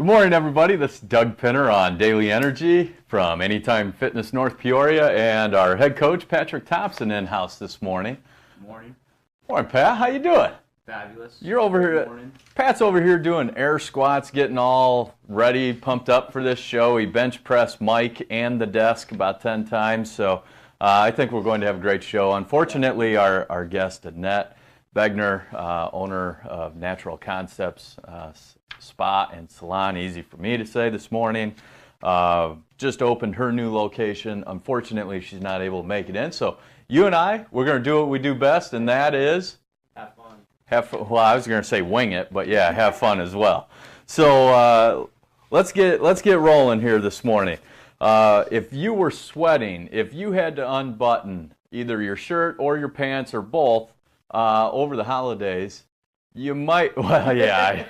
Good morning, everybody. This is Doug Pinter on Daily Energy from Anytime Fitness North Peoria, and our head coach, Patrick Thompson, in-house this morning. Good morning. Morning, Pat. How you doing? Fabulous. You're over here. Morning. Pat's over here doing air squats, getting all ready, pumped up for this show. He bench pressed Mike and the desk about 10 times, so I think we're going to have a great show. Unfortunately, our guest, Annette Begner, owner of Natural Concepts Spa and Salon, easy for me to say this morning, just opened her new location. Unfortunately, she's not able to make it in. So you and I, we're going to do what we do best, and that is Have fun. well, I was going to say wing it, but yeah, have fun as well. So let's get rolling here this morning. If you were sweating, if you had to unbutton either your shirt or your pants or both over the holidays, you might, well, yeah,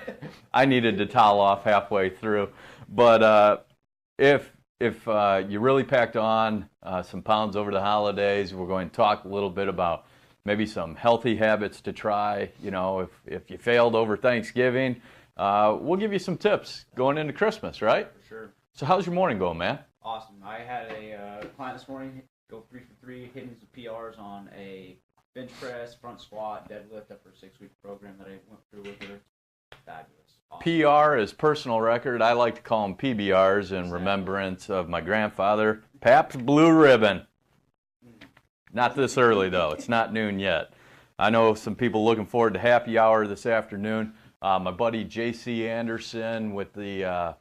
I needed to towel off halfway through. But if you really packed on some pounds over the holidays, we're going to talk a little bit about maybe some healthy habits to try. You know, if you failed over Thanksgiving, we'll give you some tips going into Christmas, right? For sure. So how's your morning going, man? Awesome. I had a client this morning go 3 for 3, hitting some PRs on a bench press, front squat, deadlift after a 6-week program that I went through with her. Fabulous. Awesome. PR is personal record. I like to call them PBRs in remembrance of my grandfather, Pabst Blue Ribbon. Not this early, though. It's not noon yet. I know some people looking forward to happy hour this afternoon. My buddy J.C. Anderson with the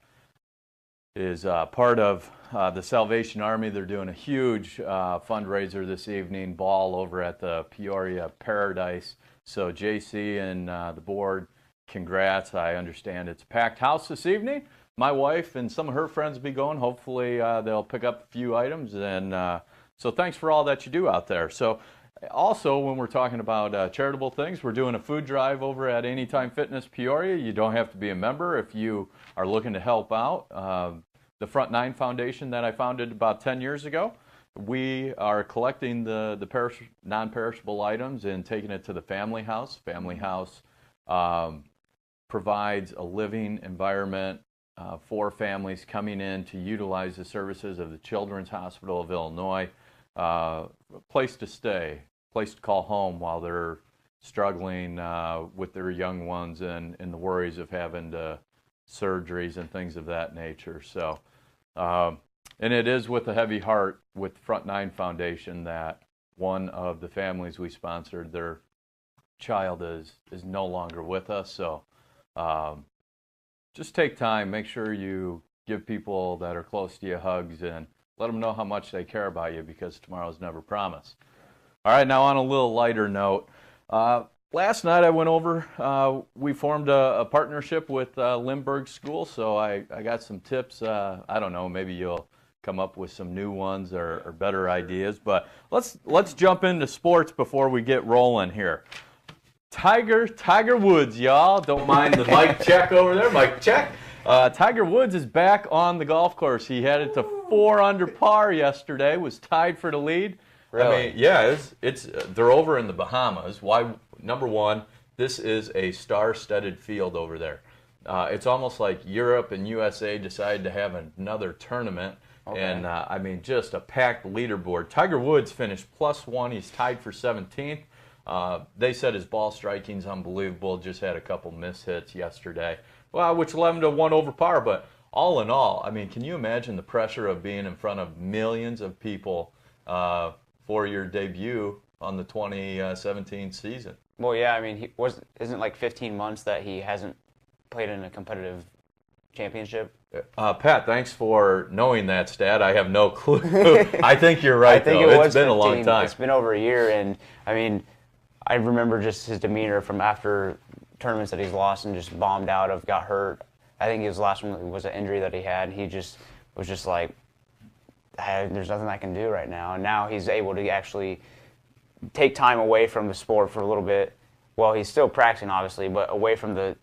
is part of the Salvation Army. They're doing a huge fundraiser this evening, ball over at the Peoria Paradise. So J.C. and the board, congrats. I understand it's a packed house this evening. My wife and some of her friends will be going. Hopefully they'll pick up a few items. And so thanks for all that you do out there. So also, when we're talking about charitable things, we're doing a food drive over at Anytime Fitness Peoria. You don't have to be a member if you are looking to help out. The Front 9 Foundation that I founded about 10 years ago, we are collecting the non-perishable items and taking it to the Family House. Family House provides a living environment for families coming in to utilize the services of the Children's Hospital of Illinois. A place to stay, place to call home while they're struggling with their young ones and the worries of having surgeries and things of that nature. So, and it is with a heavy heart with Front 9 Foundation that one of the families we sponsored, their child is no longer with us. So just take time, make sure you give people that are close to you hugs and let them know how much they care about you, because tomorrow's never promised. All right, now on a little lighter note, last night I went over, we formed a partnership with Lindbergh School, so I got some tips. I don't know, maybe you'll come up with some new ones or better ideas, but let's jump into sports before we get rolling here. Tiger Woods, y'all. Don't mind the mic check over there. Mic check. Tiger Woods is back on the golf course. He had it to 4 under par yesterday, was tied for the lead. Really? I mean, yeah, it's they're over in the Bahamas. Why? Number one, this is a star-studded field over there. It's almost like Europe and USA decided to have another tournament. Okay. And, I mean, just a packed leaderboard. Tiger Woods finished +1. He's tied for 17th. They said his ball striking's unbelievable. Just had a couple miss hits yesterday, well, which led him to 1 over par. But all in all, I mean, can you imagine the pressure of being in front of millions of people for your debut on the 2017 season? Well, yeah, I mean, isn't it like 15 months that he hasn't played in a competitive championship? Pat, thanks for knowing that stat. I have no clue. I think you're right, though. It's been 15, a long time. It's been over a year, and, I mean, I remember just his demeanor from after tournaments that he's lost and just bombed out of, got hurt. I think his last one was an injury that he had. He just was just like, there's nothing I can do right now. And now he's able to actually take time away from the sport for a little bit. Well, he's still practicing, obviously, but away from the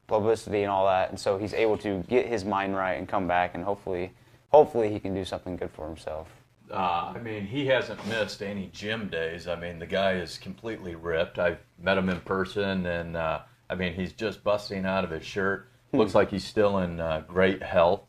publicity and all that. And so he's able to get his mind right and come back, and hopefully he can do something good for himself. I mean, he hasn't missed any gym days. I mean, the guy is completely ripped. I've met him in person, and I mean, he's just busting out of his shirt. Looks like he's still in great health.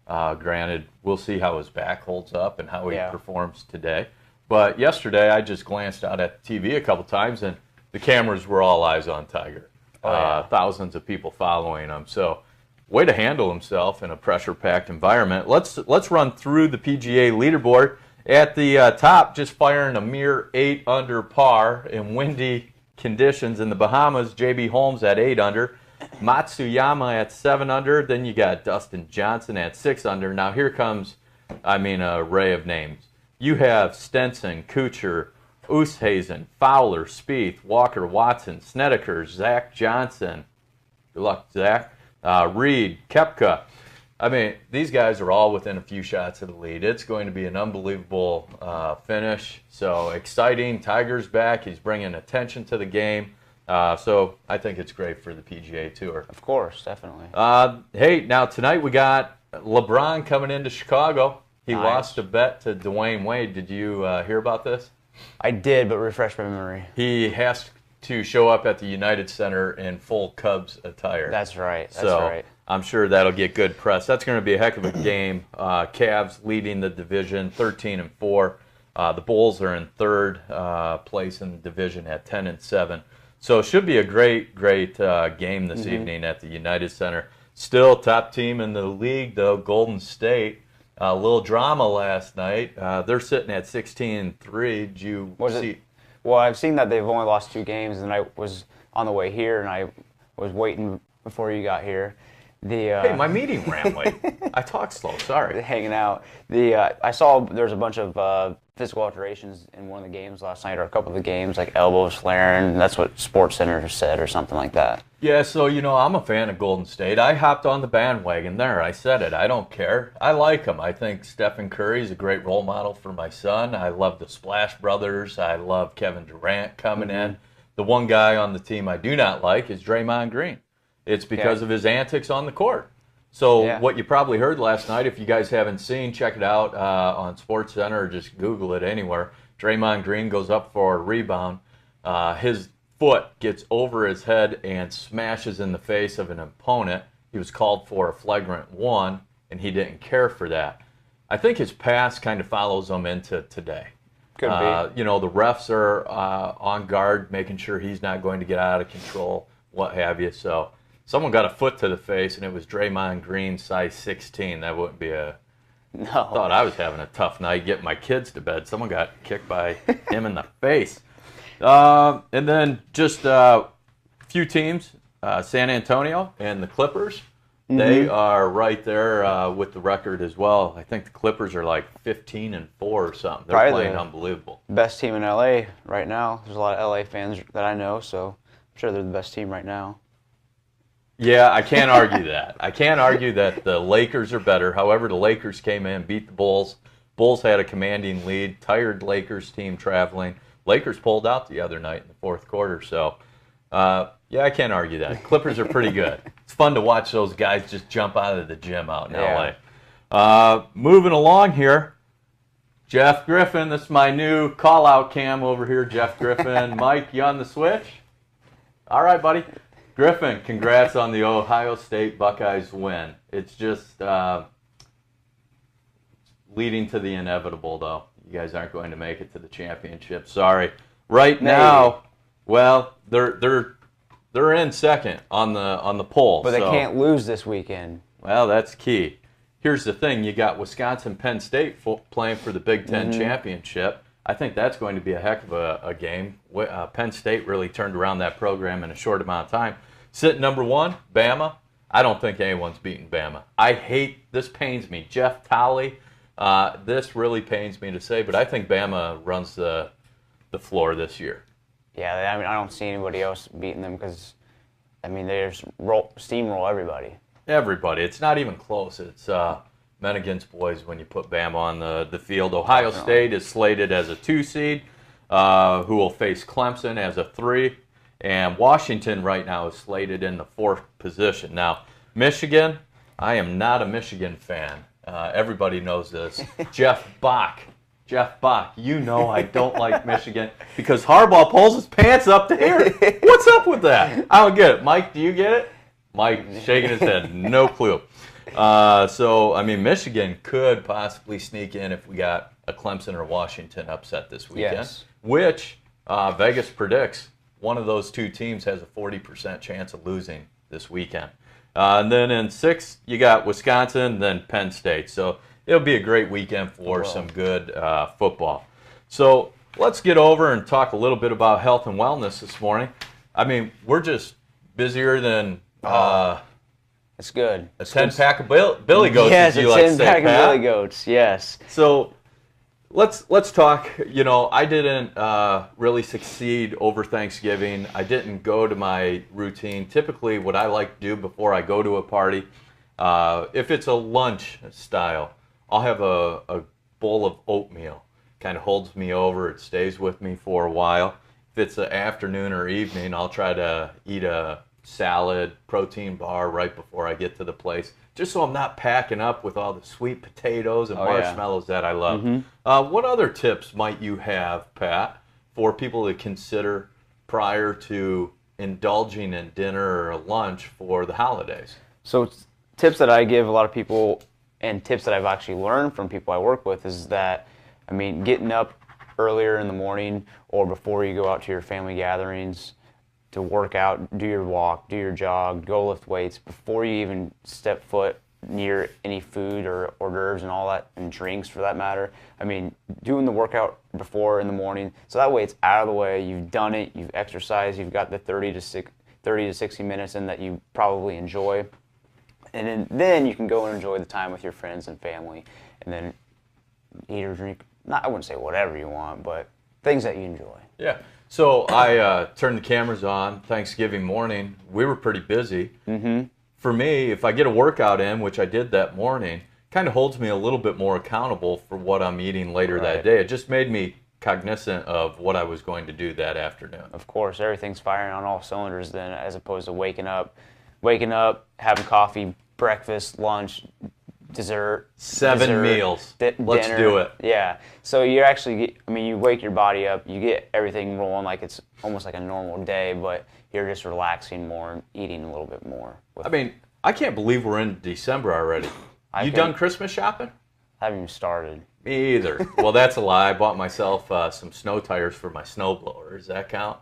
Granted, we'll see how his back holds up and how he performs today. But yesterday, I just glanced out at the TV a couple times, and the cameras were all eyes on Tiger. Thousands of people following him. So, way to handle himself in a pressure-packed environment. Let's run through the PGA leaderboard. At the top, just firing a mere 8 under par in windy conditions in the Bahamas. J.B. Holmes at 8 under. Matsuyama at 7 under. Then you got Dustin Johnson at 6 under. Now here comes, an array of names. You have Stenson, Kuchar, Oosthuizen, Fowler, Spieth, Walker, Watson, Snedeker, Zach Johnson. Good luck, Zach. Reed, Koepka. These guys are all within a few shots of the lead. It's going to be an unbelievable finish. So exciting. Tiger's back. He's bringing attention to the game. So I think it's great for the PGA Tour. Of course, definitely. Hey, now tonight we got LeBron coming into Chicago. He Nice. lost a bet to Dwayne Wade. Did you hear about this? I did, but refresh my memory. He has to show up at the United Center in full Cubs attire. That's right. I'm sure that'll get good press. That's going to be a heck of a game. Cavs leading the division 13-4. The Bulls are in third place in the division at 10-7. So it should be a great game this evening at the United Center. Still top team in the league, though, Golden State. A little drama last night. They're sitting at 16-3. Did you see? Well, I've seen that they've only lost 2 games, and I was on the way here, and I was waiting before you got here. Hey, my meeting ran late. I talk slow. Sorry. Hanging out. I saw there's a bunch of physical alterations in one of the games last night, or a couple of the games, like elbows flaring. That's what SportsCenter said, or something like that. Yeah, so, I'm a fan of Golden State. I hopped on the bandwagon there. I said it. I don't care. I like them. I think Stephen Curry is a great role model for my son. I love the Splash Brothers. I love Kevin Durant coming in. The one guy on the team I do not like is Draymond Green. It's because of his antics on the court. So what you probably heard last night, if you guys haven't seen, check it out on SportsCenter or just Google it anywhere. Draymond Green goes up for a rebound. His foot gets over his head and smashes in the face of an opponent. He was called for a flagrant 1, and he didn't care for that. I think his past kind of follows him into today. Could be. The refs are on guard, making sure he's not going to get out of control, what have you. So someone got a foot to the face, and it was Draymond Green, size 16. That wouldn't be a... No. Thought I was having a tough night getting my kids to bed. Someone got kicked by him in the face. And then just a few teams, San Antonio and the Clippers. They are right there with the record as well. I think the Clippers are like 15-4 or something. They're Probably playing the unbelievable. Best team in LA right now. There's a lot of LA fans that I know, so I'm sure they're the best team right now. Yeah, I can't argue that. I can't argue that the Lakers are better. However, the Lakers came in, beat the Bulls. Bulls had a commanding lead. Tired Lakers team traveling. Lakers pulled out the other night in the fourth quarter. So, I can't argue that. Clippers are pretty good. It's fun to watch those guys just jump out of the gym out in L.A. Moving along here, Jeff Griffin. This is my new call-out cam over here, Jeff Griffin. Mike, you on the switch? All right, buddy. Griffin, congrats on the Ohio State Buckeyes win. It's just leading to the inevitable, though. You guys aren't going to make it to the championship. Sorry. Right now, well, they're in second on the poll. But they can't lose this weekend. Well, that's key. Here's the thing: you got Wisconsin, Penn State playing for the Big Ten championship. I think that's going to be a heck of a game. Penn State really turned around that program in a short amount of time. Sitting number 1, Bama. I don't think anyone's beaten Bama. This pains me. Jeff Tolley, this really pains me to say, but I think Bama runs the floor this year. Yeah, I don't see anybody else beating them because, they just steamroll everybody. Everybody. It's not even close. It's men against boys when you put Bama on the field. Ohio State is slated as a 2 seed, who will face Clemson as a 3. And Washington right now is slated in the 4th position. Now, Michigan, I am not a Michigan fan. Everybody knows this. Jeff Bach, you know I don't like Michigan because Harbaugh pulls his pants up to here. What's up with that? I don't get it. Mike, do you get it? Mike shaking his head, no clue. So, I mean, Michigan could possibly sneak in if we got a Clemson or Washington upset this weekend, Yes. which Vegas predicts one of those two teams has a 40% chance of losing this weekend. And then in 6, you got Wisconsin, then Penn State. So it'll be a great weekend for some good football. So let's get over and talk a little bit about health and wellness this morning. I mean, we're just busier than It's good. a 10-pack of Billy Goats, Yes, as you a like to say, 10-pack of Pat. Billy Goats, yes. So let's talk. You know, I didn't really succeed over Thanksgiving. I didn't go to my routine. Typically, what I like to do before I go to a party, if it's a lunch style, I'll have a bowl of oatmeal. Kind of holds me over. It stays with me for a while. If it's an afternoon or evening, I'll try to eat a salad, protein bar right before I get to the place, just so I'm not packing up with all the sweet potatoes and marshmallows that I love. What other tips might you have, Pat, for people to consider prior to indulging in dinner or lunch for the holidays? So tips that I give a lot of people, and tips that I've actually learned from people I work with, is that, I mean, getting up earlier in the morning or before you go out to your family gatherings to work out, do your walk, do your jog, go lift weights before you even step foot near any food or hors d'oeuvres and all that, and drinks for that matter. I mean, doing the workout before in the morning, so that way it's out of the way, you've done it, you've exercised, you've got the 30 to 60 minutes in that you probably enjoy. And then you can go and enjoy the time with your friends and family, and then eat or drink, I wouldn't say whatever you want, but things that you enjoy. Yeah. So I turned the cameras on Thanksgiving morning. We were pretty busy. For me, if I get a workout in, which I did that morning, kind of holds me a little bit more accountable for what I'm eating later that day. It just made me cognizant of what I was going to do that afternoon. Of course, everything's firing on all cylinders then, as opposed to waking up, having coffee, breakfast, lunch, dessert. 7 meals. Let's dinner. do it. Yeah. So you actually, you wake your body up, you get everything rolling like it's almost like a normal day, but you're just relaxing more and eating a little bit more. I mean, I can't believe we're in December already. You done Christmas shopping? I haven't even started. Me either. Well, that's a lie. I bought myself some snow tires for my snowblower. Does that count?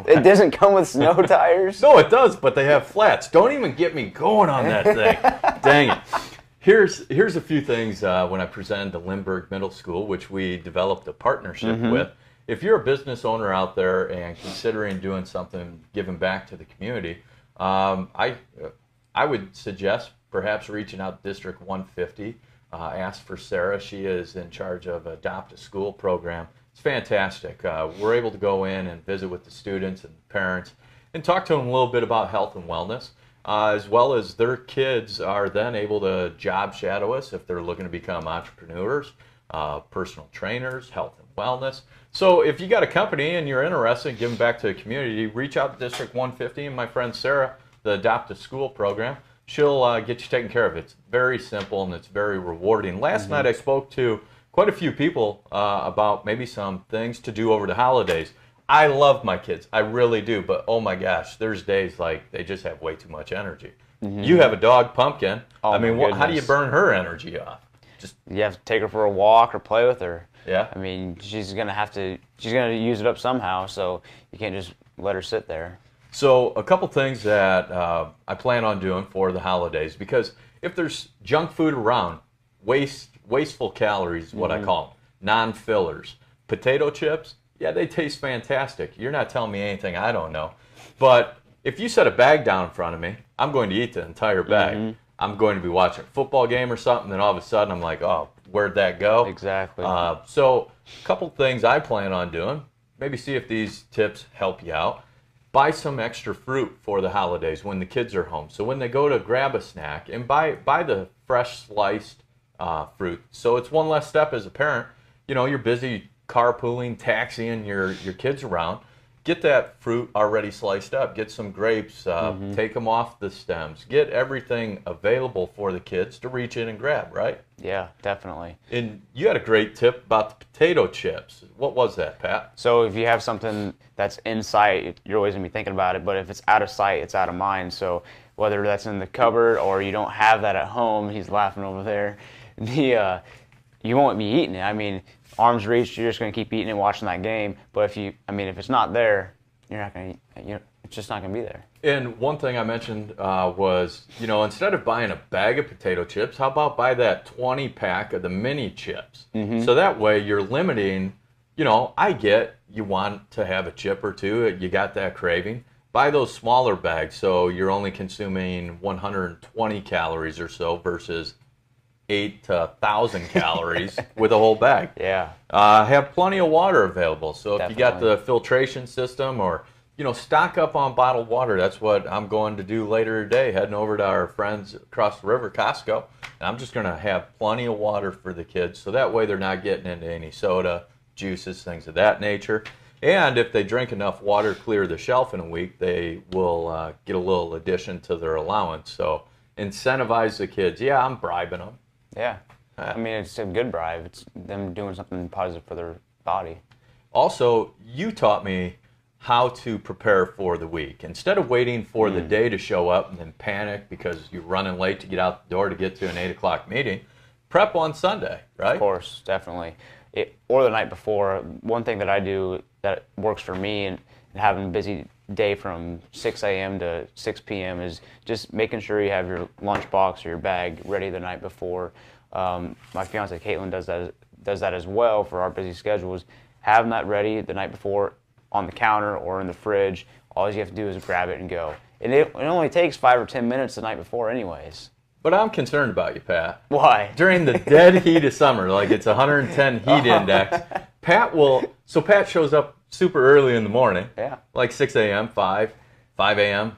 It doesn't come with snow tires? No, it does, but they have flats. Don't even get me going on that thing. Dang it. Here's a few things when I presented to Lindbergh Middle School, which we developed a partnership with. If you're a business owner out there and considering doing something, giving back to the community, I would suggest perhaps reaching out to District 150. Ask for Sarah. She is in charge of Adopt a School program. It's fantastic. We're able to go in and visit with the students and parents and talk to them a little bit about health and wellness. As well as their kids are then able to job shadow us if they're looking to become entrepreneurs, personal trainers, health and wellness. So if you got a company and you're interested in giving back to the community, reach out to District 150 and my friend Sarah, the Adopt a School program. She'll get you taken care of. It's very simple and it's very rewarding. Last night I spoke to quite a few people about maybe some things to do over the holidays. I love my kids. I really do. But, oh, my gosh, there's days like they just have way too much energy. You have a dog, Pumpkin. Oh, I mean, how do you burn her energy off? Just You have to take her for a walk or play with her. Yeah. I mean, she's going to use it up somehow, so you can't just let her sit there. So a couple things that I plan on doing for the holidays, because if there's junk food around, wasteful calories is what I call them, non-fillers, potato chips, yeah, they taste fantastic. You're not telling me anything I don't know. But if you set a bag down in front of me, I'm going to eat the entire bag. I'm going to be watching a football game or something, and all of a sudden I'm like, oh, where'd that go? Exactly. So a couple things I plan on doing, maybe see if these tips help you out. Buy some extra fruit for the holidays when the kids are home. So when they go to grab a snack, and buy the fresh sliced fruit. So it's one less step as a parent. You know, you're busy carpooling, taxiing your kids around. get that fruit already sliced up. Get some grapes. Take them off the stems. Get everything available for the kids to reach in and grab, right? Yeah, definitely. And you had a great tip about the potato chips. What was that, Pat? So if you have something that's in sight, you're always going to be thinking about it. But if it's out of sight, it's out of mind. So whether that's in the cupboard or you don't have that at home, he's laughing over there, you won't be eating it. I mean, arm's reach, you're just going to keep eating and watching that game. But if it's not there, you're not going to, it's just not going to be there. And one thing I mentioned was, instead of buying a bag of potato chips, how about buy that 20-pack of the mini chips? So that way you're limiting, I get you want to have a chip or two, you got that craving. Buy those smaller bags so you're only consuming 120 calories or so versus 8 to 1,000 calories with a whole bag. Yeah. Have plenty of water available. So if you got Definitely. the filtration system or, stock up on bottled water. That's what I'm going to do later today, heading over to our friends across the river, Costco. And I'm just going to have plenty of water for the kids so that way they're not getting into any soda, juices, things of that nature. And if they drink enough water, clear the shelf in a week, they will get a little addition to their allowance. So incentivize the kids. Yeah, I'm bribing them. Yeah. I mean, it's a good bribe. It's them doing something positive for their body. Also, you taught me how to prepare for the week. Instead of waiting for the day to show up and then panic because you're running late to get out the door to get to an 8 o'clock meeting, prep on Sunday, right? Of course, definitely. Or the night before. One thing that I do that works for me and having a busy day from 6 a.m. to 6 p.m. is just making sure you have your lunchbox or your bag ready the night before. My fiance Caitlin does that as well for our busy schedules. Have that ready the night before on the counter or in the fridge. All you have to do is grab it and go. And it only takes 5 or 10 minutes the night before anyways. But I'm concerned about you, Pat. Why? During the dead heat of summer, like it's 110 heat index, Pat shows up super early in the morning, like 6 a.m., 5 a.m.,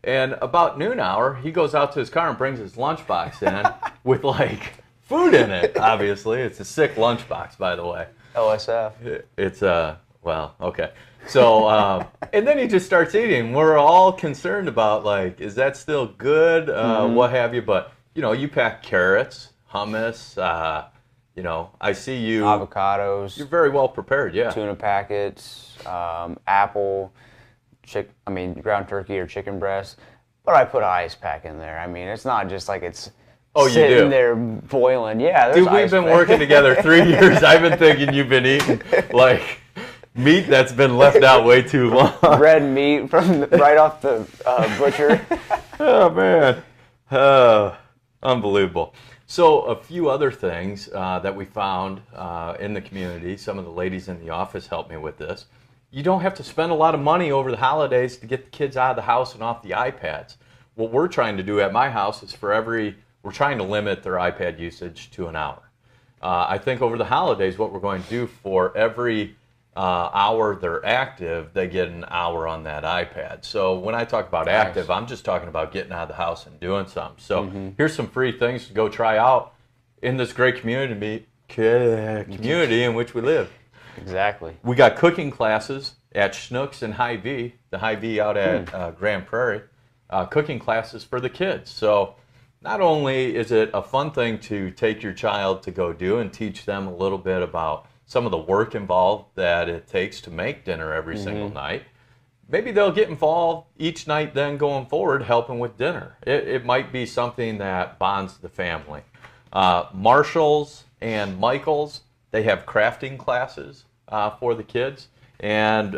and about noon hour, he goes out to his car and brings his lunchbox in with like food in it, obviously. It's a sick lunchbox, by the way. OSF. It's well, okay. So, and then he just starts eating. We're all concerned about, like, is that still good? What have you? But, you pack carrots, hummus, I see you. Avocados. You're very well prepared, yeah. Tuna packets, apple, ground turkey or chicken breast. But I put an ice pack in there. I mean, it's not just like it's sitting there boiling. Yeah, there's Dude, we've been working together 3 years. I've been thinking you've been eating, like, meat that's been left out way too long. Red meat from right off the butcher. Oh, man. Unbelievable. So a few other things that we found in the community. Some of the ladies in the office helped me with this. You don't have to spend a lot of money over the holidays to get the kids out of the house and off the iPads. What we're trying to do at my house is we're trying to limit their iPad usage to an hour. I think over the holidays, what we're going to do for every hour they're active, they get an hour on that iPad. So when I talk about active, I'm just talking about getting out of the house and doing something. So here's some free things to go try out in this great community in which we live. Exactly. We got cooking classes at Schnucks and Hy-Vee, the Hy-Vee out at Grand Prairie, cooking classes for the kids. So not only is it a fun thing to take your child to go do and teach them a little bit about some of the work involved that it takes to make dinner every single night, maybe they'll get involved each night then going forward helping with dinner. It might be something that bonds the family. Marshall's and Michael's, they have crafting classes for the kids. And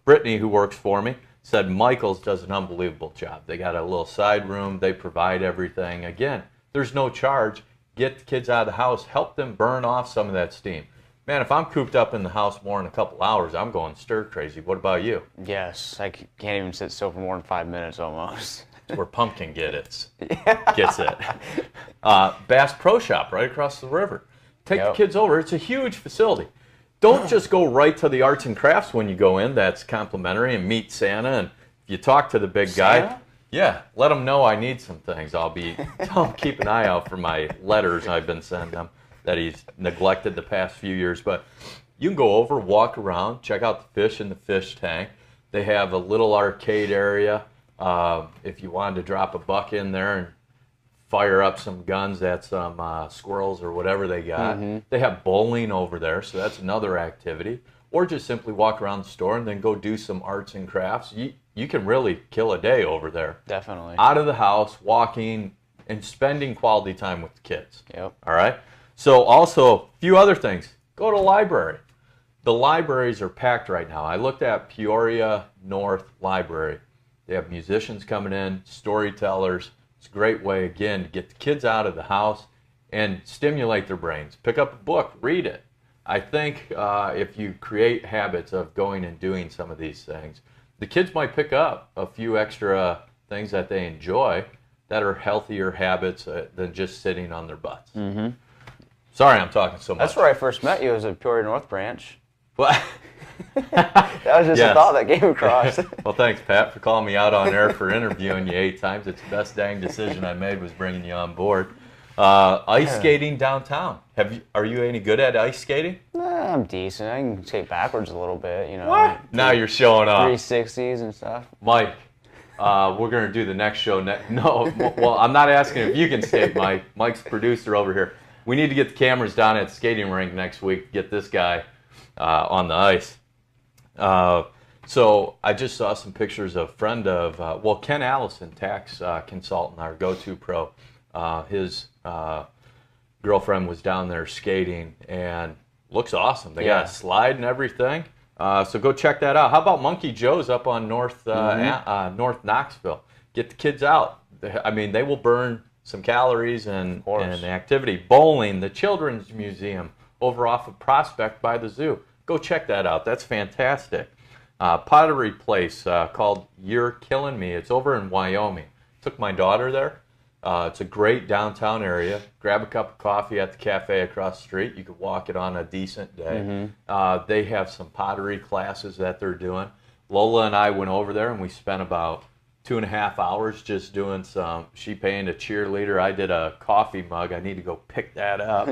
Brittany, who works for me, said Michael's does an unbelievable job. They got a little side room. They provide everything. Again, there's no charge. Get the kids out of the house. Help them burn off some of that steam. Man, if I'm cooped up in the house more than a couple hours, I'm going stir crazy. What about you? Yes, I can't even sit still for more than 5 minutes almost. That's where Pumpkin gets it. Bass Pro Shop right across the river. Take the kids over. It's a huge facility. Don't just go right to the arts and crafts when you go in. That's complimentary, and meet Santa. And if you talk to the big guy, let him know I need some things. I'll keep an eye out for my letters I've been sending him that he's neglected the past few years. But you can go over, walk around, check out the fish in the fish tank. They have a little arcade area. If you wanted to drop a buck in there and fire up some guns at some squirrels or whatever they got. They have bowling over there, so that's another activity. Or just simply walk around the store and then go do some arts and crafts. You can really kill a day over there. Definitely. Out of the house, walking, and spending quality time with the kids. Yep. All right? So also, a few other things. Go to the library. The libraries are packed right now. I looked at Peoria North Library. They have musicians coming in, storytellers. It's a great way, again, to get the kids out of the house and stimulate their brains. Pick up a book, read it. I think if you create habits of going and doing some of these things, the kids might pick up a few extra things that they enjoy that are healthier habits than just sitting on their butts. Sorry I'm talking so much. That's where I first met you, was at Peoria North Branch. Well, That was just a thought that came across. Well, thanks, Pat, for calling me out on air for interviewing you 8 times. It's the best dang decision I made was bringing you on board. Ice skating downtown. Are you any good at ice skating? I'm decent. I can skate backwards a little bit, you know. What? Now you're showing off. 360s and stuff. Mike, we're going to do the next show. No, well, I'm not asking if you can skate, Mike. Mike's the producer over here. We need to get the cameras down at the skating rink next week, get this guy on the ice. So I just saw some pictures of a friend of, Ken Allison, tax consultant, our go-to pro. His girlfriend was down there skating and looks awesome. They got a slide and everything. So go check that out. How about Monkey Joe's up on North Knoxville? Get the kids out. I mean, they will burn some calories and activity. Bowling, the Children's Museum over off of Prospect by the zoo. Go check that out. That's fantastic. Pottery place called You're Killing Me. It's over in Wyoming. Took my daughter there. It's a great downtown area. Grab a cup of coffee at the cafe across the street. You could walk it on a decent day. They have some pottery classes that they're doing. Lola and I went over there and we spent about 2.5 hours just doing some. She painted a cheerleader. I did a coffee mug. I need to go pick that up.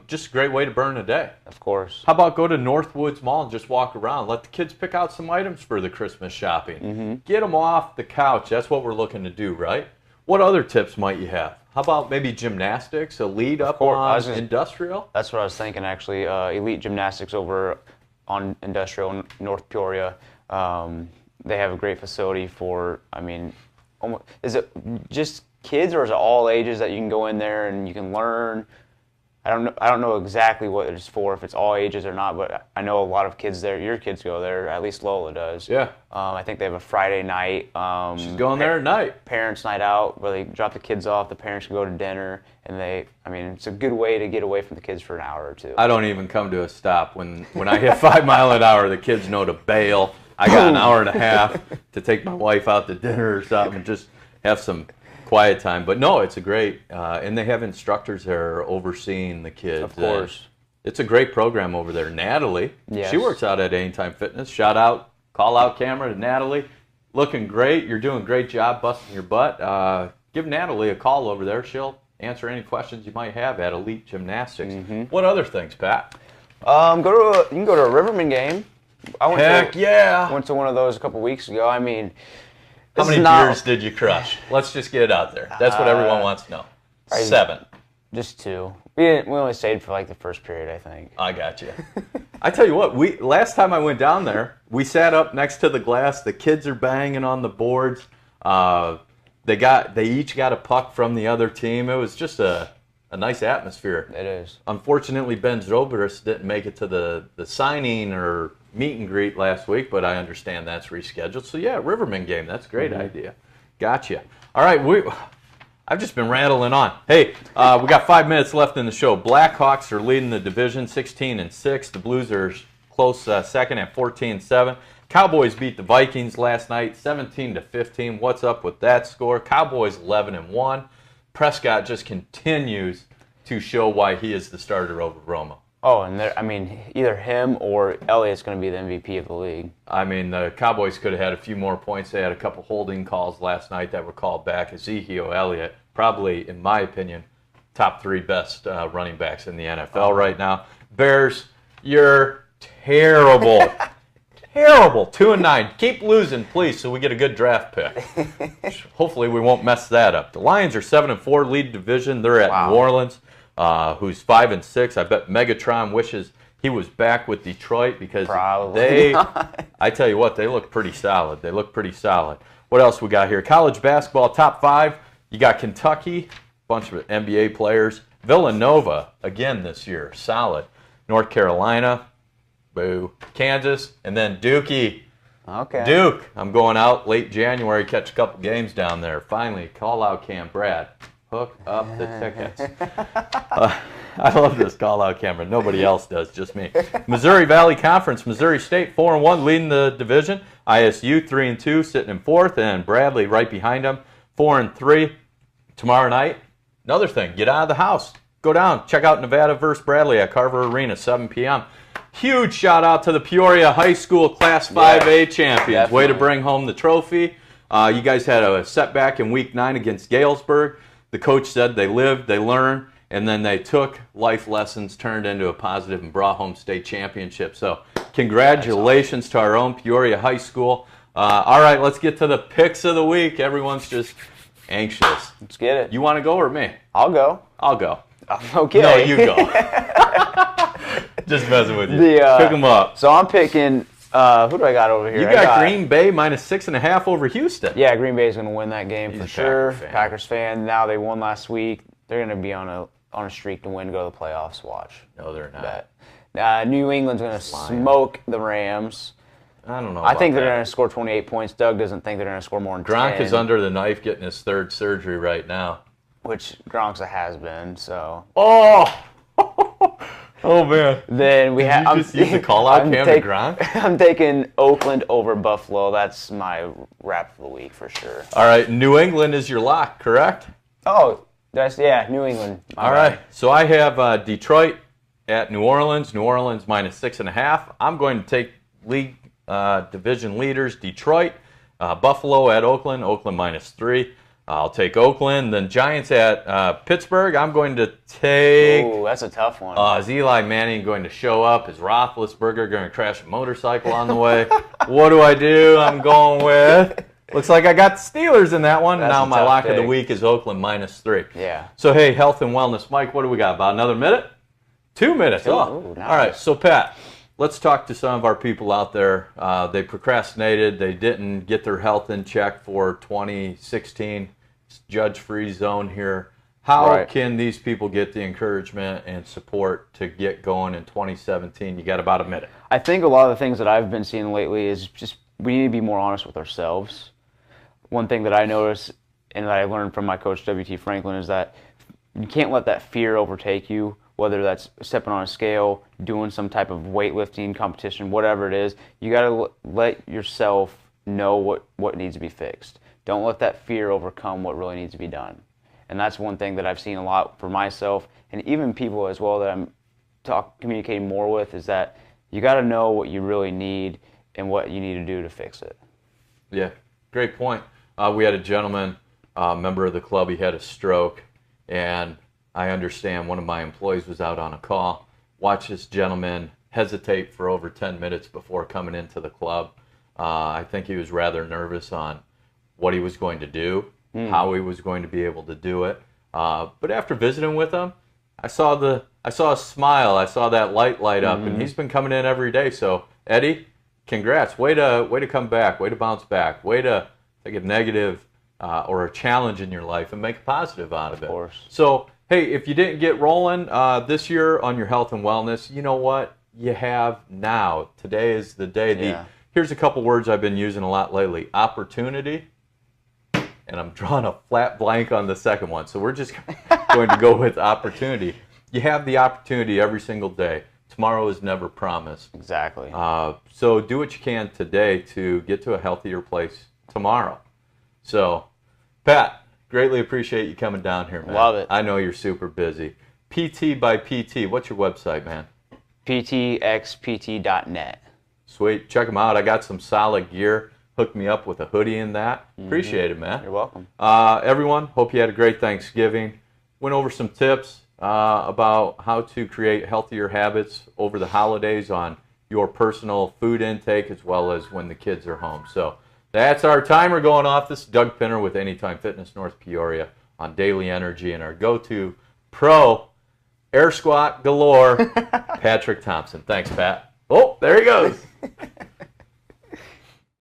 Just a great way to burn a day. Of course. How about go to Northwoods Mall and just walk around? Let the kids pick out some items for the Christmas shopping. Get them off the couch. That's what we're looking to do, right? What other tips might you have? How about maybe gymnastics, elite up on Industrial? That's what I was thinking, actually. Elite Gymnastics over on Industrial, North Peoria. They have a great facility for, I mean, is it just kids or is it all ages that you can go in there and you can learn? I don't know exactly what it's for, if it's all ages or not, but I know a lot of kids there. Your kids go there, at least Lola does. Yeah. I think they have a Friday night. She's going there at night. Parents' night out, where they drop the kids off. The parents can go to dinner, and it's a good way to get away from the kids for an hour or two. I don't even come to a stop when I hit 5 miles an hour. The kids know to bail. I got an hour and a half to take my wife out to dinner or something, and just have some quiet time. But no, it's a great, and they have instructors there overseeing the kids. Of course. It's a great program over there. Natalie, she works out at Anytime Fitness. Call out camera to Natalie. Looking great. You're doing a great job busting your butt. Give Natalie a call over there. She'll answer any questions you might have at Elite Gymnastics. What other things, Pat? You can go to a Riverman game. Heck yeah. Went to one of those a couple weeks ago. I mean, how many beers did you crush? Let's just get it out there. That's what everyone wants to know. 7. Just 2. We only stayed for like the first period, I think. I got you. I tell you what, last time I went down there, we sat up next to the glass. The kids are banging on the boards. They each got a puck from the other team. It was just a nice atmosphere. It is. Unfortunately, Ben Zobrist didn't make it to the signing or meet and greet last week, but I understand that's rescheduled. So yeah, Riverman game. That's a great idea. Gotcha. All right, I've just been rattling on. Hey, we got 5 minutes left in the show. Blackhawks are leading the division 16-6. The Blues are close second at 14-7. Cowboys beat the Vikings last night 17-15. What's up with that score? Cowboys 11-1. Prescott just continues to show why he is the starter over Romo. Oh, and either him or Elliott's going to be the MVP of the league. I mean, the Cowboys could have had a few more points. They had a couple holding calls last night that were called back. Ezekiel Elliott, probably, in my opinion, top 3 best running backs in the NFL right now. Bears, You're terrible. Terrible. 2-9. Keep losing, please, so we get a good draft pick. Hopefully we won't mess that up. The Lions are 7-4, lead division. They're at New Orleans, who's 5-6. I bet Megatron wishes he was back with Detroit because I tell you what, they look pretty solid. They look pretty solid. What else we got here? College basketball, top 5. You got Kentucky, bunch of NBA players. Villanova, again this year, solid. North Carolina, boo. Kansas, and then Dookie. Okay. Duke, I'm going out late January, catch a couple games down there. Finally, call out Cam Brad. Hook up the tickets. I love this call-out camera. Nobody else does, just me. Missouri Valley Conference, Missouri State 4-1, leading the division. ISU 3-2, sitting in 4th, and Bradley right behind them, 4-3. Tomorrow night, another thing, get out of the house. Go down, check out Nevada versus Bradley at Carver Arena, 7 p.m. Huge shout out to the Peoria High School Class 5A champions. Definitely. Way to bring home the trophy. You guys had a setback in Week 9 against Galesburg. The coach said they lived, they learned, and then they took life lessons, turned into a positive, and brought home state championship. So congratulations to our own Peoria High School. All right, let's get to the picks of the week. Everyone's just anxious. Let's get it. You want to go or me? I'll go. I'll go. Okay. No, you go. Just messing with you. Pick them up. So I'm picking, who do I got over here? You got Green Bay -6.5 over Houston. Yeah, Green Bay's going to win that game for sure. Packers fan. Now they won last week. They're going to be on a streak to win, go to the playoffs. Watch. No, they're not. New England's going to smoke the Rams. I don't know. I think they're going to score 28 points. Doug doesn't think they're going to score more than 10. Gronk is under the knife getting his 3rd surgery right now. Which Gronk's a has-been, so. Oh! Oh, man. Then we have. Did you just use the call-out cam to Gronk? I'm taking Oakland over Buffalo. That's my wrap for the week for sure. All right, New England is your lock, correct? Oh, New England. All right, so I have Detroit at New Orleans. New Orleans -6.5. I'm going to take league division leaders, Detroit. Buffalo at Oakland. Oakland -3. I'll take Oakland. Then Giants at Pittsburgh. I'm going to take. Ooh, that's a tough one. Is Eli Manning going to show up? Is Roethlisberger going to crash a motorcycle on the way? What do? I'm going with. Looks like I got the Steelers in that one. Now my lock of the week is Oakland -3. Yeah. So hey, health and wellness, Mike. What do we got? About another minute? 2 minutes. Ooh, nice. All right. So Pat, let's talk to some of our people out there. They procrastinated. They didn't get their health in check for 2016. It's judge-free zone here. How can these people get the encouragement and support to get going in 2017? You got about a minute. I think a lot of the things that I've been seeing lately is just we need to be more honest with ourselves. One thing that I noticed and that I learned from my coach, W.T. Franklin, is that you can't let that fear overtake you, whether that's stepping on a scale, doing some type of weightlifting competition, whatever it is. You got to let yourself know what needs to be fixed. Don't let that fear overcome what really needs to be done. And that's one thing that I've seen a lot for myself and even people as well that I'm communicating more with is that you got to know what you really need and what you need to do to fix it. Yeah, great point. We had a gentleman, member of the club, he had a stroke, and I understand one of my employees was out on a call, watched this gentleman hesitate for over 10 minutes before coming into the club. I think he was rather nervous on what he was going to do, how he was going to be able to do it. But after visiting with him, I saw a smile, I saw that light up, and he's been coming in every day. So Eddie, congrats, way to come back, way to bounce back, way to take a negative or a challenge in your life and make a positive out of it. Of course. So hey, if you didn't get rolling this year on your health and wellness, you know what? You have now. Today is the day. Here's a couple words I've been using a lot lately. Opportunity, and I'm drawing a flat blank on the second one. So we're just going to go with opportunity. You have the opportunity every single day. Tomorrow is never promised. Exactly. So do what you can today to get to a healthier place tomorrow. So, Pat, greatly appreciate you coming down here, man. Love it. I know you're super busy. PT by PT, what's your website, man? PTXPT.net. Sweet. Check them out. I got some solid gear. Hooked me up with a hoodie and that. Appreciate it, man. You're welcome. Everyone, hope you had a great Thanksgiving. Went over some tips. about how to create healthier habits over the holidays on your personal food intake as well as when the kids are home. So that's our timer going off. This is Doug Pinter with Anytime Fitness North Peoria on Daily Energy and our go-to pro air squat galore, Patrick Thompson. Thanks, Pat. Oh, there he goes.